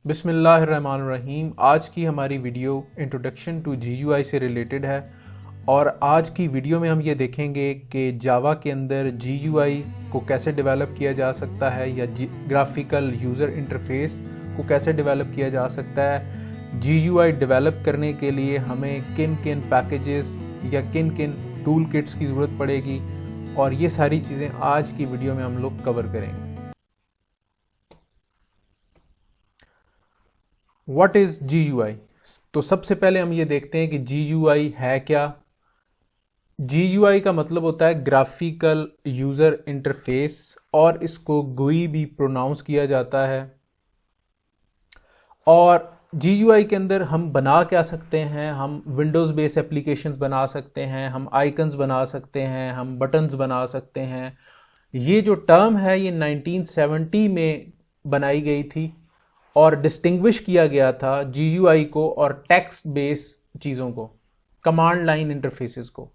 बिस्मिल्लाहिर्रहमानिर्रहीम। आज की हमारी वीडियो इंट्रोडक्शन टू GUI से रिलेटेड है और आज की वीडियो में हम ये देखेंगे कि जावा के अंदर GUI को कैसे डेवलप किया जा सकता है या ग्राफिकल यूज़र इंटरफेस को कैसे डेवलप किया जा सकता है। GUI डेवलप करने के लिए हमें किन किन पैकेजेस या किन किन टूल किट्स की ज़रूरत पड़ेगी और ये सारी चीज़ें आज की वीडियो में हम लोग कवर करेंगे। What is GUI? तो सबसे पहले हम ये देखते हैं कि GUI है क्या। GUI का मतलब होता है ग्राफिकल यूज़र इंटरफेस और इसको GUI भी प्रोनाउंस किया जाता है। और GUI के अंदर हम बना क्या सकते हैं? हम विंडोज़ बेस एप्लीकेशंस बना सकते हैं, हम आइकन्स बना सकते हैं, हम बटन्स बना सकते हैं। ये जो टर्म है ये 1970 में बनाई गई थी और डिस्टिंग्विश किया गया था GUI को और टेक्स्ट बेस चीज़ों को, कमांड लाइन इंटरफेसेस को।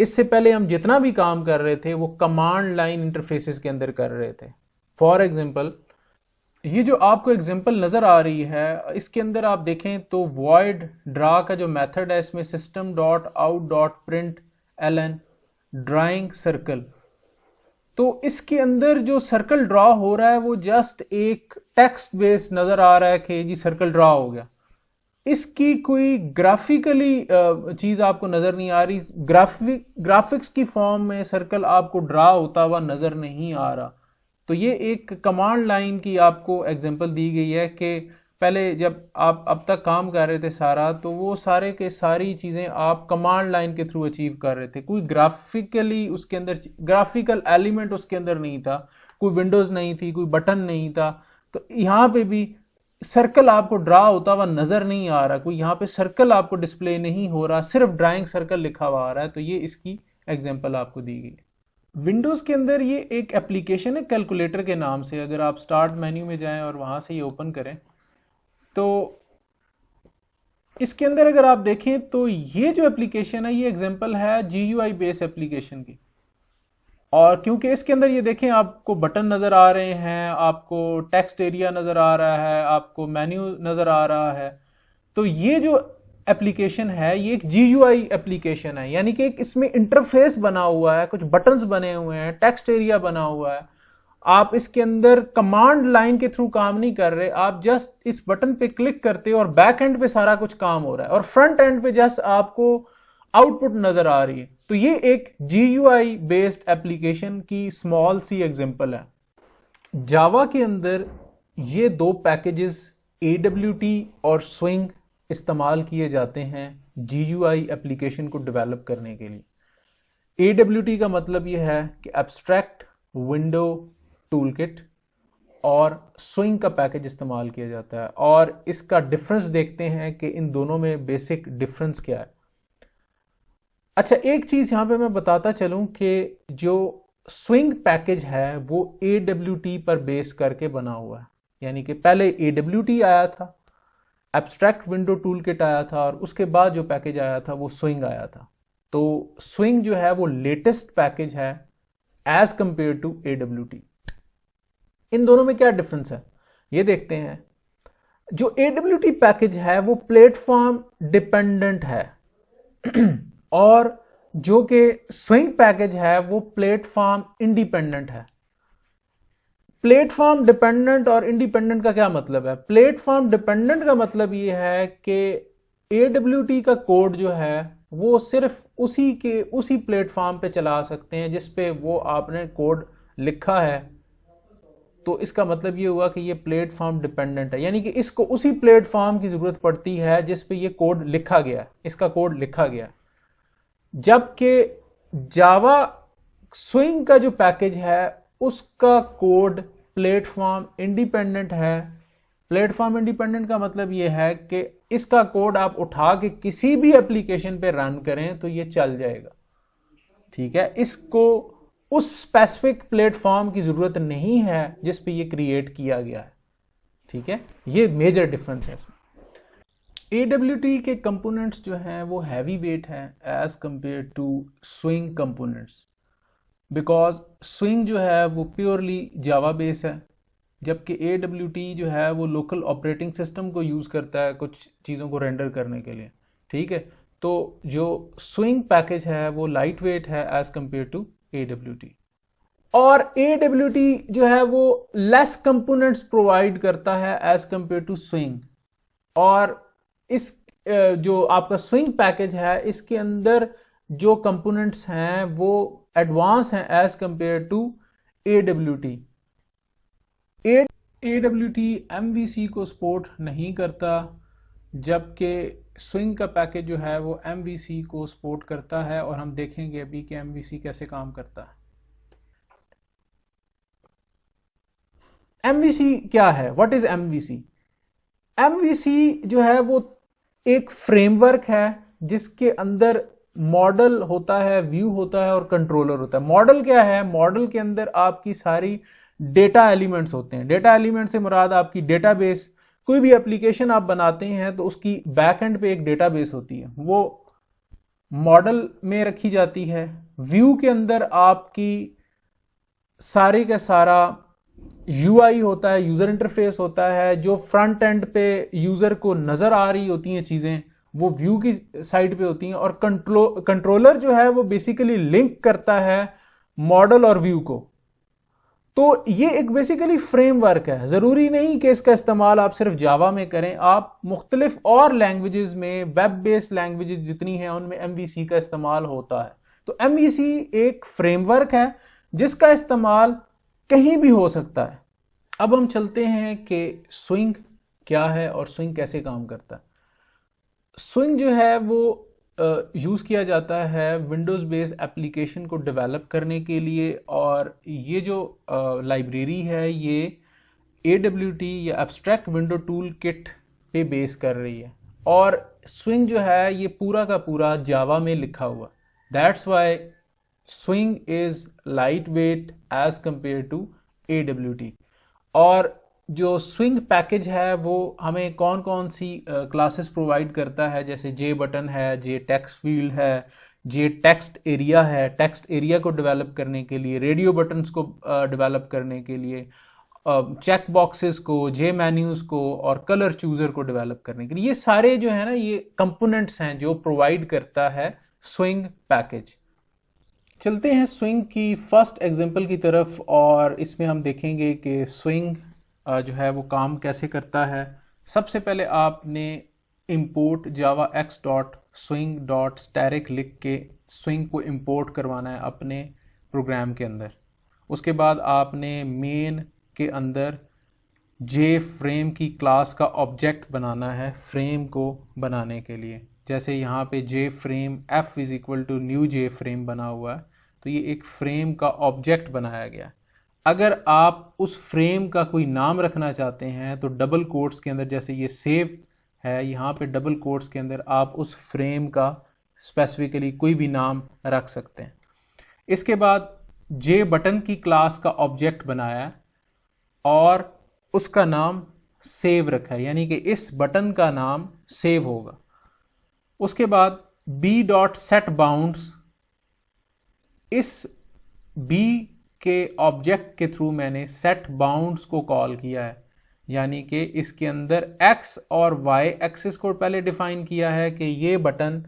इससे पहले हम जितना भी काम कर रहे थे वो कमांड लाइन इंटरफेसेस के अंदर कर रहे थे। फॉर एग्जांपल, ये जो आपको एग्जांपल नज़र आ रही है इसके अंदर आप देखें तो वॉइड ड्रा का जो मेथड है इसमें system.out.println ड्राइंग सर्कल, तो इसके अंदर जो सर्कल ड्रा हो रहा है वो जस्ट एक टेक्स्ट बेस नज़र आ रहा है कि जी सर्कल ड्रा हो गया। इसकी कोई ग्राफिकली चीज़ आपको नज़र नहीं आ रही, ग्राफिक्स की फॉर्म में सर्कल आपको ड्रा होता हुआ नज़र नहीं आ रहा। तो ये एक कमांड लाइन की आपको एग्जांपल दी गई है कि पहले जब आप अब तक काम कर रहे थे सारा, तो वो सारे के सारी चीज़ें आप कमांड लाइन के थ्रू अचीव कर रहे थे। कोई ग्राफिकली उसके अंदर ग्राफिकल एलिमेंट उसके अंदर नहीं था, कोई विंडोज़ नहीं थी, कोई बटन नहीं था। तो यहाँ पे भी सर्कल आपको ड्रा होता हुआ नज़र नहीं आ रहा, कोई यहाँ पे सर्कल आपको डिस्प्ले नहीं हो रहा, सिर्फ ड्राइंग सर्कल लिखा हुआ आ रहा है। तो ये इसकी एग्जाम्पल आपको दी गई है। विंडोज़ के अंदर ये एक एप्लीकेशन है कैलकुलेटर के नाम से। अगर आप स्टार्ट मेन्यू में जाएं और वहाँ से ये ओपन करें तो इसके अंदर अगर आप देखें तो ये जो एप्लीकेशन है ये एग्जांपल है GUI बेस एप्लीकेशन की। और क्योंकि इसके अंदर ये देखें आपको बटन नज़र आ रहे हैं, आपको टेक्स्ट एरिया नज़र आ रहा है, आपको मेन्यू नज़र आ रहा है, तो ये जो एप्लीकेशन है ये एक GUI एप्लीकेशन है, यानी कि एक इसमें इंटरफेस बना हुआ है, कुछ बटन्स बने हुए हैं, टेक्स्ट एरिया बना हुआ है। आप इसके अंदर कमांड लाइन के थ्रू काम नहीं कर रहे, आप जस्ट इस बटन पे क्लिक करते हो और बैक एंड पे सारा कुछ काम हो रहा है और फ्रंट एंड पे जस्ट आपको आउटपुट नजर आ रही है। तो ये एक GUI बेस्ड एप्लीकेशन की स्मॉल सी एग्जांपल है। जावा के अंदर ये दो पैकेजेस AWT और स्विंग इस्तेमाल किए जाते हैं GUI एप्लीकेशन को डेवलप करने के लिए। AWT का मतलब ये है कि एब्स्ट्रैक्ट विंडो टूलकिट और स्विंग का पैकेज इस्तेमाल किया जाता है। और इसका डिफरेंस देखते हैं कि इन दोनों में बेसिक डिफरेंस क्या है। अच्छा, एक चीज़ यहाँ पे मैं बताता चलूँ कि जो स्विंग पैकेज है वो AWT पर बेस करके बना हुआ है, यानी कि पहले AWT आया था, एब्स्ट्रैक्ट विंडो टूलकिट आया था और उसके बाद जो पैकेज आया था वो स्विंग आया था। तो स्विंग जो है वो लेटेस्ट पैकेज है एज कंपेयर टू AWT। इन दोनों में क्या डिफरेंस है ये देखते हैं। जो AWT पैकेज है वो प्लेटफॉर्म डिपेंडेंट है और जो कि स्विंग पैकेज है वो प्लेटफॉर्म इंडिपेंडेंट है। प्लेटफॉर्म डिपेंडेंट और इंडिपेंडेंट का क्या मतलब है? प्लेटफॉर्म डिपेंडेंट का मतलब ये है कि AWT का कोड जो है वो सिर्फ उसी प्लेटफॉर्म पे चला सकते हैं जिस पे वो आपने कोड लिखा है। तो इसका मतलब ये हुआ कि ये प्लेटफॉर्म डिपेंडेंट है, यानी कि इसको उसी प्लेटफॉर्म की जरूरत पड़ती है जिस पे ये कोड लिखा गया है, इसका कोड लिखा गया है। जबकि जावा स्विंग का जो पैकेज है उसका कोड प्लेटफॉर्म इंडिपेंडेंट है। प्लेटफॉर्म इंडिपेंडेंट का मतलब ये है कि इसका कोड आप उठा के किसी भी एप्लीकेशन पे रन करें तो ये चल जाएगा, ठीक है। इसको उस स्पेसिफिक प्लेटफॉर्म की जरूरत नहीं है जिस पे ये क्रिएट किया गया है, ठीक है। ये मेजर डिफरेंस है इसमें। AWT के कंपोनेंट्स जो हैं वो हैवी वेट हैं as compare to swing components, because swing जो है वो प्योरली जावा बेस है, जबकि AWT जो है वो लोकल ऑपरेटिंग सिस्टम को यूज़ करता है कुछ चीज़ों को रेंडर करने के लिए, ठीक है। तो जो स्विंग पैकेज है वो लाइट वेट है एज कंपेयर टू AWT, और AWT जो है वो लेस कंपोनेंट्स प्रोवाइड करता है एज कंपेयर टू स्विंग। और इस जो आपका स्विंग पैकेज है इसके अंदर जो कंपोनेंट्स हैं वो एडवांस हैं as compare to AWT। AWT MVC को सपोर्ट नहीं करता, जबकि स्विंग का पैकेज जो है वो MVC को सपोर्ट करता है, और हम देखेंगे अभी कि MVC कैसे काम करता है। MVC क्या है? What is MVC? MVC जो है वो एक फ्रेमवर्क है जिसके अंदर मॉडल होता है, व्यू होता है और कंट्रोलर होता है। मॉडल क्या है? मॉडल के अंदर आपकी सारी डेटा एलिमेंट्स होते हैं। डेटा एलिमेंट से मुराद आपकी डेटाबेस। कोई भी एप्लीकेशन आप बनाते हैं तो उसकी बैक एंड पे एक डेटाबेस होती है, वो मॉडल में रखी जाती है। व्यू के अंदर आपकी सारे का सारा UI होता है, यूजर इंटरफेस होता है, जो फ्रंट एंड पे यूजर को नजर आ रही होती हैं चीजें वो व्यू की साइड पे होती हैं। और कंट्रोलर जो है वो बेसिकली लिंक करता है मॉडल और व्यू को। तो ये एक बेसिकली फ्रेमवर्क है। जरूरी नहीं कि इसका इस्तेमाल आप सिर्फ जावा में करें, आप मुख्तलिफ और लैंग्वेजेस में, वेब बेस्ड लैंग्वेजेस जितनी हैं उनमें MVC का इस्तेमाल होता है। तो MVC एक फ्रेमवर्क है जिसका इस्तेमाल कहीं भी हो सकता है। अब हम चलते हैं कि स्विंग क्या है और स्विंग कैसे काम करता है। स्विंग जो है वो यूज़ किया जाता है विंडोज़ बेस्ड एप्लीकेशन को डेवलप करने के लिए, और ये जो लाइब्रेरी है ये AWT या एब्स्ट्रैक्ट विंडो टूल किट पे बेस कर रही है। और स्विंग जो है ये पूरा का पूरा जावा में लिखा हुआ। That's why swing is light weight as compare to AWT। और जो स्विंग पैकेज है वो हमें कौन कौन सी क्लासेस प्रोवाइड करता है, जैसे जे बटन है, जे टेक्स्ट फील्ड है, जे टेक्स्ट एरिया है, टेक्स्ट एरिया को डेवलप करने के लिए, रेडियो बटन्स को डेवलप करने के लिए, चेक बॉक्सेस को, जे मेन्यूज को और कलर चूजर को डेवलप करने के लिए। ये सारे जो है ना ये कंपोनेंट्स हैं जो प्रोवाइड करता है स्विंग पैकेज। चलते हैं स्विंग की फर्स्ट एग्जांपल की तरफ, और इसमें हम देखेंगे कि स्विंग जो है वो काम कैसे करता है। सबसे पहले आपने import javax.swing.static लिख के स्विंग को इंपोर्ट करवाना है अपने प्रोग्राम के अंदर। उसके बाद आपने मेन के अंदर जे फ्रेम की क्लास का ऑब्जेक्ट बनाना है फ्रेम को बनाने के लिए। जैसे यहाँ पे J frame f is equal to new J frame बना हुआ है, तो ये एक फ्रेम का ऑब्जेक्ट बनाया गया। अगर आप उस फ्रेम का कोई नाम रखना चाहते हैं तो डबल कोट्स के अंदर, जैसे ये सेव है यहाँ पे डबल कोट्स के अंदर आप उस फ्रेम का स्पेसिफिकली कोई भी नाम रख सकते हैं। इसके बाद जे बटन की क्लास का ऑब्जेक्ट बनाया और उसका नाम सेव रखा है, यानी कि इस बटन का नाम सेव होगा। उसके बाद b.setBounds, इस b के ऑब्जेक्ट के थ्रू मैंने सेट बाउंड्स को कॉल किया है, यानी कि इसके अंदर x और y एक्सिस को पहले डिफाइन किया है कि ये बटन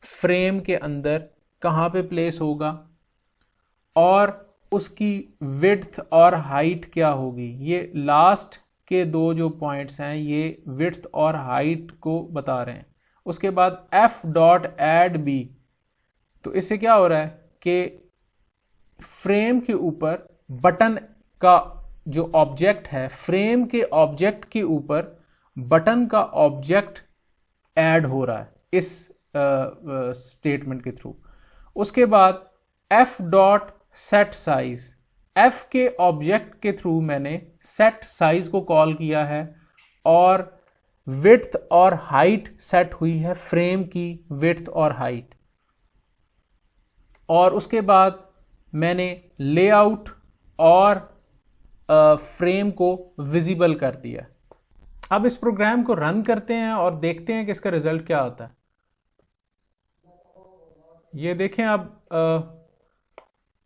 फ्रेम के अंदर कहाँ पे प्लेस होगा और उसकी विड्थ और हाइट क्या होगी। ये लास्ट के दो जो पॉइंट्स हैं ये विड्थ और हाइट को बता रहे हैं। उसके बाद f.add b, तो इससे क्या हो रहा है कि फ्रेम के ऊपर बटन का जो ऑब्जेक्ट है, फ्रेम के ऑब्जेक्ट के ऊपर बटन का ऑब्जेक्ट ऐड हो रहा है इस स्टेटमेंट के थ्रू। उसके बाद f.setSize, f के ऑब्जेक्ट के थ्रू मैंने सेट साइज को कॉल किया है और विड्थ और हाइट सेट हुई है, फ्रेम की विड्थ और हाइट। और उसके बाद मैंने लेआउट और फ्रेम को विजिबल कर दिया। अब इस प्रोग्राम को रन करते हैं और देखते हैं कि इसका रिजल्ट क्या आता है। ये देखें, अब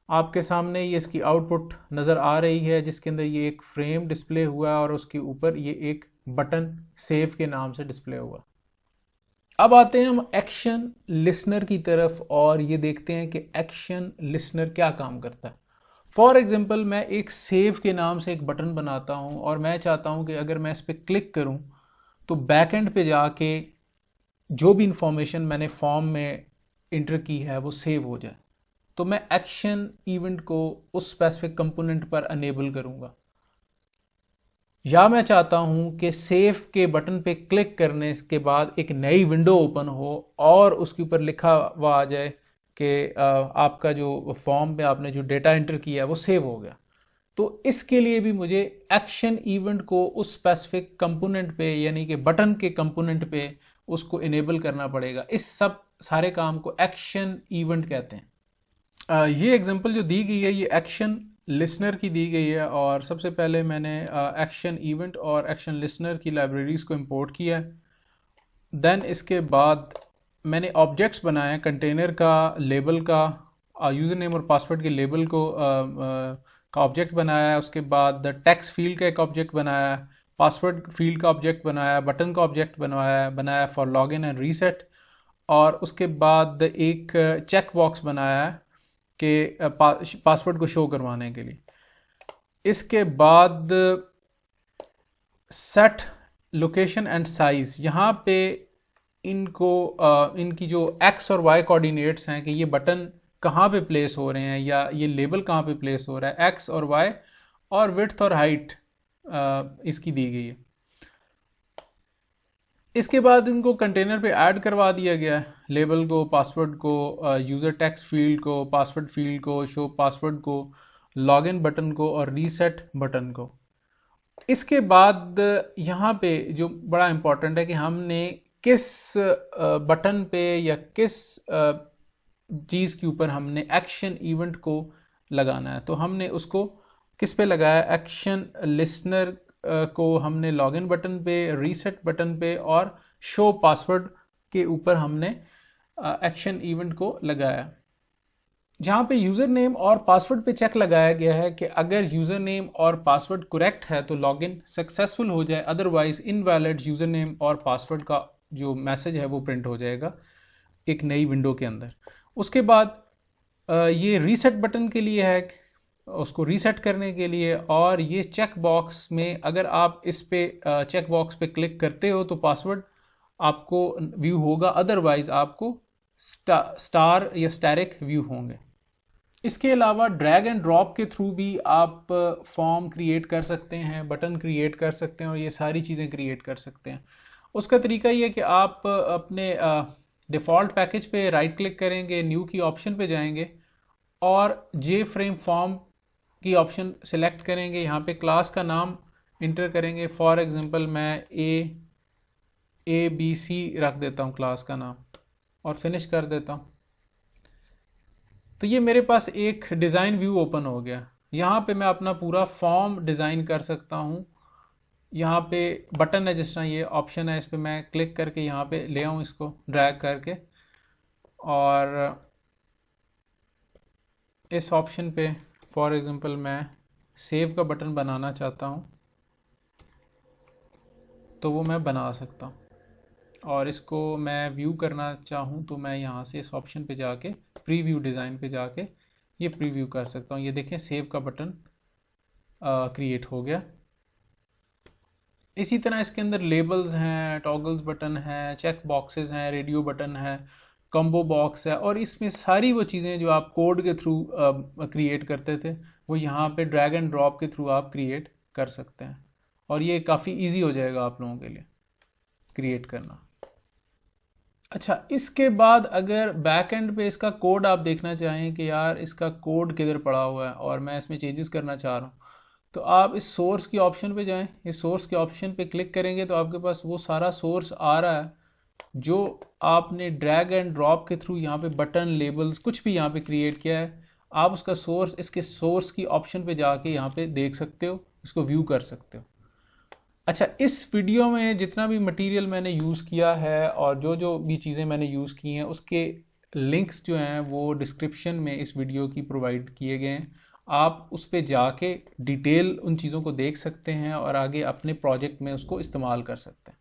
आपके सामने ये इसकी आउटपुट नज़र आ रही है, जिसके अंदर ये एक फ्रेम डिस्प्ले हुआ है और उसके ऊपर ये एक बटन सेव के नाम से डिस्प्ले हुआ। अब आते हैं हम एक्शन लिसनर की तरफ और ये देखते हैं कि एक्शन लिसनर क्या काम करता है। फॉर एग्जाम्पल, मैं एक सेव के नाम से एक बटन बनाता हूँ और मैं चाहता हूँ कि अगर मैं इस पर क्लिक करूँ तो बैकएंड पे जाके जो भी इंफॉर्मेशन मैंने फॉर्म में इंटर की है वो सेव हो जाए। तो मैं एक्शन इवेंट को उस स्पेसिफिक कंपोनेंट पर अनेबल करूँगा। या मैं चाहता हूं कि सेव के बटन पे क्लिक करने के बाद एक नई विंडो ओपन हो और उसके ऊपर लिखा हुआ आ जाए कि आपका जो फॉर्म पे आपने जो डेटा एंटर किया है वो सेव हो गया। तो इसके लिए भी मुझे एक्शन इवेंट को उस स्पेसिफिक कंपोनेंट पे यानी कि बटन के कंपोनेंट पे उसको इनेबल करना पड़ेगा। इस सब सारे काम को एक्शन इवेंट कहते हैं। ये एग्जांपल जो दी गई है ये एक्शन लिसनर की दी गई है और सबसे पहले मैंने एक्शन इवेंट और एक्शन लिसनर की लाइब्रेरीज को इंपोर्ट किया है। देन इसके बाद मैंने ऑब्जेक्ट्स बनाए हैं, कंटेनर का, लेबल का, यूज़र नेम और पासवर्ड के लेबल को का ऑब्जेक्ट बनाया है। उसके बाद टेक्स्ट फील्ड का एक ऑब्जेक्ट बनाया है, पासवर्ड फील्ड का ऑब्जेक्ट बनाया है, बटन का ऑब्जेक्ट बनाया फॉर लॉगिन एंड रीसेट, और उसके बाद एक चेक बॉक्स बनाया है कि पासवर्ड को शो करवाने के लिए। इसके बाद सेट लोकेशन एंड साइज, यहाँ पे इनको इनकी जो एक्स और वाई कोऑर्डिनेट्स हैं कि ये बटन कहाँ पे प्लेस हो रहे हैं या ये लेबल कहाँ पे प्लेस हो रहा है, एक्स और वाई, और विड्थ और हाइट इसकी दी गई है। इसके बाद इनको कंटेनर पे ऐड करवा दिया गया है, लेबल को, पासवर्ड को, यूज़र टेक्स्ट फील्ड को, पासवर्ड फील्ड को, शो पासवर्ड को, लॉगिन बटन को और रीसेट बटन को। इसके बाद यहाँ पे जो बड़ा इम्पोर्टेंट है कि हमने किस बटन पे या किस चीज़ के ऊपर हमने एक्शन इवेंट को लगाना है। तो हमने उसको किस पे लगाया, एक्शन लिसनर को हमने लॉगिन बटन पे, रीसेट बटन पे और शो पासवर्ड के ऊपर हमने एक्शन इवेंट को लगाया। जहाँ पे यूज़र नेम और पासवर्ड पे चेक लगाया गया है कि अगर यूज़र नेम और पासवर्ड करेक्ट है तो लॉगिन सक्सेसफुल हो जाए, अदरवाइज इनवैलिड यूज़र नेम और पासवर्ड का जो मैसेज है वो प्रिंट हो जाएगा एक नई विंडो के अंदर। उसके बाद ये रीसेट बटन के लिए है, उसको रीसेट करने के लिए, और ये चेक बॉक्स में अगर आप इस पे चेक बॉक्स पे क्लिक करते हो तो पासवर्ड आपको व्यू होगा, अदरवाइज आपको स्टार या स्टैरिक व्यू होंगे। इसके अलावा ड्रैग एंड ड्रॉप के थ्रू भी आप फॉर्म क्रिएट कर सकते हैं, बटन क्रिएट कर सकते हैं और ये सारी चीज़ें क्रिएट कर सकते हैं। उसका तरीका ये है कि आप अपने डिफ़ॉल्ट पैकेज पे राइट क्लिक करेंगे, न्यू की ऑप्शन पे जाएंगे और जे फ्रेम फॉर्म की ऑप्शन सेलेक्ट करेंगे। यहाँ पे क्लास का नाम इंटर करेंगे, फॉर एग्जांपल मैं ए बी सी रख देता हूँ क्लास का नाम और फिनिश कर देता हूँ। तो ये मेरे पास एक डिज़ाइन व्यू ओपन हो गया। यहाँ पे मैं अपना पूरा फॉर्म डिज़ाइन कर सकता हूँ। यहाँ पे बटन है, जिस तरह ये ऑप्शन है, इस पर मैं क्लिक करके यहाँ पे ले आऊँ, इसको ड्रैग करके, और इस ऑप्शन पे फॉर एग्जांपल मैं सेव का बटन बनाना चाहता हूँ तो वो मैं बना सकता हूँ, और इसको मैं व्यू करना चाहूँ तो मैं यहाँ से इस ऑप्शन पे जाके प्रीव्यू डिज़ाइन पे जाके ये प्रीव्यू कर सकता हूँ। ये देखें सेव का बटन क्रिएट हो गया। इसी तरह इसके अंदर लेबल्स हैं, टॉगल्स बटन है, चेक बॉक्सेस हैं, रेडियो बटन है, कॉम्बो बॉक्स है, और इसमें सारी वो चीज़ें जो आप कोड के थ्रू क्रिएट करते थे वो यहाँ पे ड्रैग एंड ड्रॉप के थ्रू आप क्रिएट कर सकते हैं, और ये काफ़ी इजी हो जाएगा आप लोगों के लिए क्रिएट करना। अच्छा, इसके बाद अगर बैक एंड पे इसका कोड आप देखना चाहें कि यार इसका कोड किधर पड़ा हुआ है और मैं इसमें चेंजेस करना चाह रहा हूँ, तो आप इस सोर्स की ऑप्शन पे जाएं। इस सोर्स के ऑप्शन पे क्लिक करेंगे तो आपके पास वो सारा सोर्स आ रहा है जो आपने ड्रैग एंड ड्रॉप के थ्रू यहाँ पे बटन, लेबल्स, कुछ भी यहाँ पे क्रिएट किया है। आप उसका सोर्स, इसके सोर्स की ऑप्शन पे जाके यहाँ पे देख सकते हो, इसको व्यू कर सकते हो। अच्छा, इस वीडियो में जितना भी मटेरियल मैंने यूज़ किया है और जो जो भी चीज़ें मैंने यूज़ की हैं उसके लिंक्स जो हैं वो डिस्क्रिप्शन में इस वीडियो की प्रोवाइड किए गए हैं, आप उस पे जाके डिटेल उन चीज़ों को देख सकते हैं और आगे अपने प्रोजेक्ट में उसको इस्तेमाल कर सकते हैं।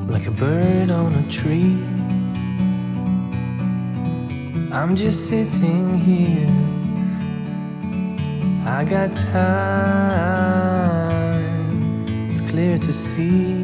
Like a bird on a tree, I'm just sitting here. I got time, it's clear to see.